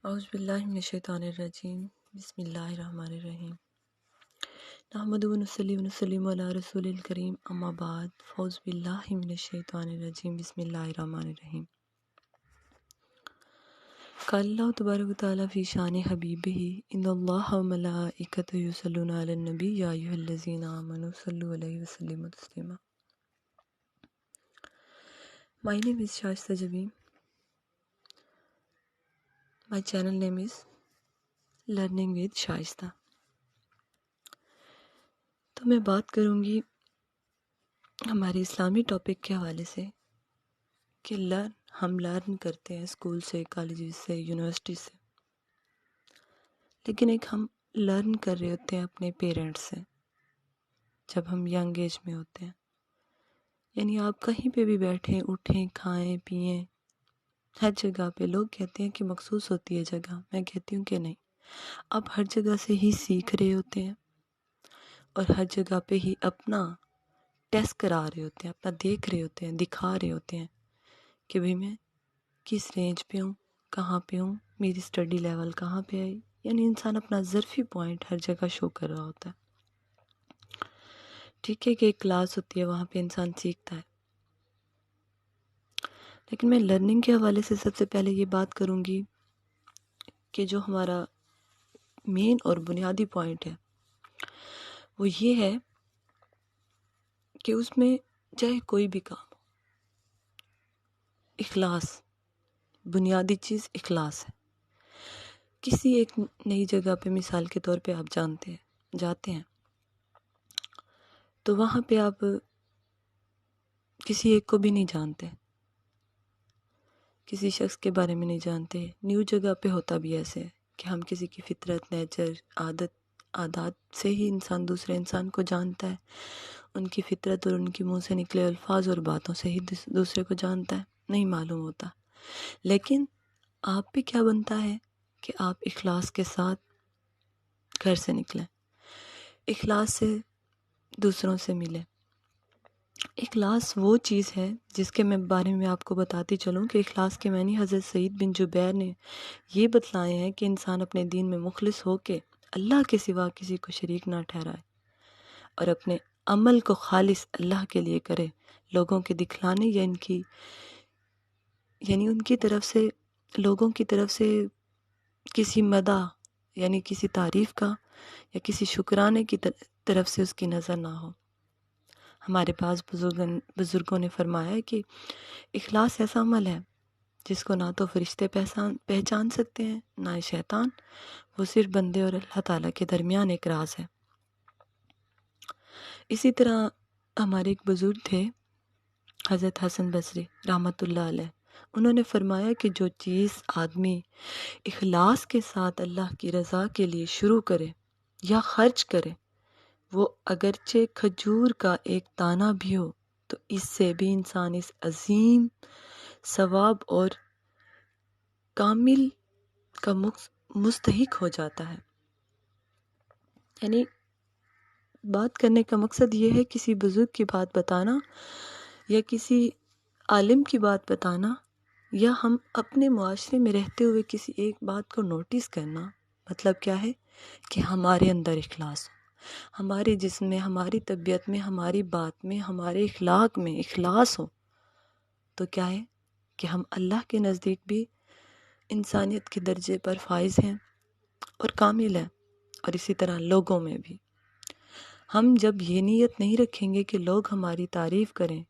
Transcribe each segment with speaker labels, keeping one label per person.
Speaker 1: اعوذ باللہ من الشیطان الرجیم بسم اللہ الرحمن الرحیم نحمد و نصلی و نسلم علی رسول الکریم اما بعد فاعوذ باللہ من الشیطان الرجیم بسم اللہ الرحمن الرحیم قال اللہ تبارک و تعالی فی شان حبیبہ ان اللہ و ملائکتہ یصلون علی النبی یا ایھا الذین آمنوا صلوا علیہ وسلموا تسلیما. My name is Shashta Jabi. My channel name is Learning with شائستہ. تو میں بات کروں گی ہمارے اسلامی ٹاپک کے حوالے سے کہ ہم لرن کرتے ہیں اسکول سے، کالجز سے، یونیورسٹی سے، لیکن ایک ہم لرن کر رہے ہوتے ہیں اپنے پیرنٹس سے جب ہم ینگ ایج میں ہوتے ہیں. یعنی آپ کہیں پہ بھی بیٹھیں، اٹھیں، کھائیں، پئیں، ہر جگہ پہ لوگ کہتے ہیں کہ مخصوص ہوتی ہے جگہ. میں کہتی ہوں کہ نہیں، آپ ہر جگہ سے ہی سیکھ رہے ہوتے ہیں اور ہر جگہ پہ ہی اپنا ٹیسٹ کرا رہے ہوتے ہیں، اپنا دیکھ رہے ہوتے ہیں، دکھا رہے ہوتے ہیں کہ بھئی میں کس رینج پہ ہوں، کہاں پہ ہوں، میری سٹڈی لیول کہاں پہ ہے. یعنی انسان اپنا ظرفی پوائنٹ ہر جگہ شو کر رہا ہوتا ہے. ٹھیک ہے کہ ایک کلاس ہوتی ہے، وہاں پہ انسان سیکھتا ہے، لیکن میں لرننگ کے حوالے سے سب سے پہلے یہ بات کروں گی کہ جو ہمارا مین اور بنیادی پوائنٹ ہے وہ یہ ہے کہ اس میں چاہے کوئی بھی کام ہو، اخلاص، بنیادی چیز اخلاص ہے. کسی ایک نئی جگہ پہ مثال کے طور پہ آپ جاتے ہیں تو وہاں پہ آپ کسی ایک کو بھی نہیں جانتے، کسی شخص کے بارے میں نہیں جانتے. نیو جگہ پہ ہوتا بھی ایسے ہے کہ ہم کسی کی فطرت، نیچر، عادات سے ہی انسان دوسرے انسان کو جانتا ہے. ان کی فطرت اور ان کی منہ سے نکلے الفاظ اور باتوں سے ہی دوسرے کو جانتا ہے، نہیں معلوم ہوتا. لیکن آپ پہ کیا بنتا ہے کہ آپ اخلاص کے ساتھ گھر سے نکلیں، اخلاص سے دوسروں سے ملیں. اخلاص وہ چیز ہے جس کے بارے میں آپ کو بتاتی چلوں کہ اخلاص کے معنی حضرت سعید بن جبیر نے یہ بتلائے ہیں کہ انسان اپنے دین میں مخلص ہو کے اللہ کے سوا کسی کو شریک نہ ٹھہرائے اور اپنے عمل کو خالص اللہ کے لیے کرے، لوگوں کے دکھلانے یا ان کی طرف سے، لوگوں کی طرف سے کسی مدح یعنی کسی تعریف کا یا کسی شکرانے کی طرف سے اس کی نظر نہ ہو. ہمارے پاس بزرگوں نے فرمایا ہے کہ اخلاص ایسا عمل ہے جس کو نہ تو فرشتے پہچان سکتے ہیں، نہ شیطان. وہ صرف بندے اور اللہ تعالیٰ کے درمیان ایک راز ہے. اسی طرح ہمارے ایک بزرگ تھے حضرت حسن بصری رحمۃ اللہ علیہ. انہوں نے فرمایا کہ جو چیز آدمی اخلاص کے ساتھ اللہ کی رضا کے لیے شروع کرے یا خرچ کرے، وہ اگرچہ کھجور کا ایک دانہ بھی ہو تو اس سے بھی انسان اس عظیم ثواب اور کامل کا مستحق ہو جاتا ہے. یعنی بات کرنے کا مقصد یہ ہے کسی بزرگ کی بات بتانا یا کسی عالم کی بات بتانا یا ہم اپنے معاشرے میں رہتے ہوئے کسی ایک بات کو نوٹس کرنا. مطلب کیا ہے کہ ہمارے اندر اخلاص ہو، ہمارے جسم میں، ہماری طبیعت میں، ہماری بات میں، ہمارے اخلاق میں اخلاص ہو تو کیا ہے کہ ہم اللہ کے نزدیک بھی انسانیت کے درجے پر فائز ہیں اور کامل ہیں. اور اسی طرح لوگوں میں بھی ہم جب یہ نیت نہیں رکھیں گے کہ لوگ ہماری تعریف کریں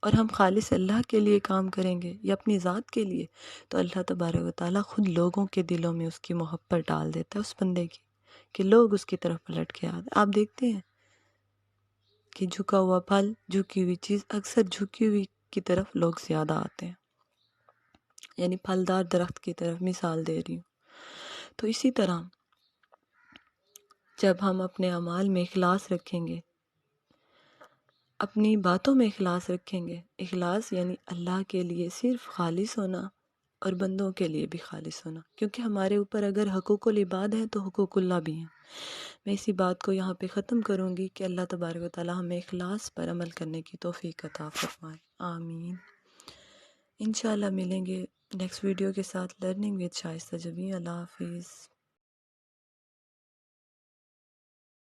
Speaker 1: اور ہم خالص اللہ کے لیے کام کریں گے یا اپنی ذات کے لیے، تو اللہ تبارک و تعالیٰ خود لوگوں کے دلوں میں اس کی محبت ڈال دیتا ہے اس بندے کی کہ لوگ اس کی طرف پلٹ کے آتے. آپ دیکھتے ہیں کہ جھکا ہوا پھل، جھکی ہوئی چیز، اکثر جھکی ہوئی کی طرف لوگ زیادہ آتے ہیں. یعنی پھلدار درخت کی طرف مثال دے رہی ہوں. تو اسی طرح جب ہم اپنے اعمال میں اخلاص رکھیں گے، اپنی باتوں میں اخلاص رکھیں گے، اخلاص یعنی اللہ کے لیے صرف خالص ہونا اور بندوں کے لیے بھی خالص ہونا، کیونکہ ہمارے اوپر اگر حقوق العباد ہیں تو حقوق اللہ بھی ہیں. میں اسی بات کو یہاں پہ ختم کروں گی کہ اللہ تبارک و تعالی ہمیں اخلاص پر عمل کرنے کی توفیق عطا فرمائے. آمین. انشاءاللہ ملیں گے نیکسٹ ویڈیو کے ساتھ لرننگ وتھ شائستہ جبیں. اللہ حافظ.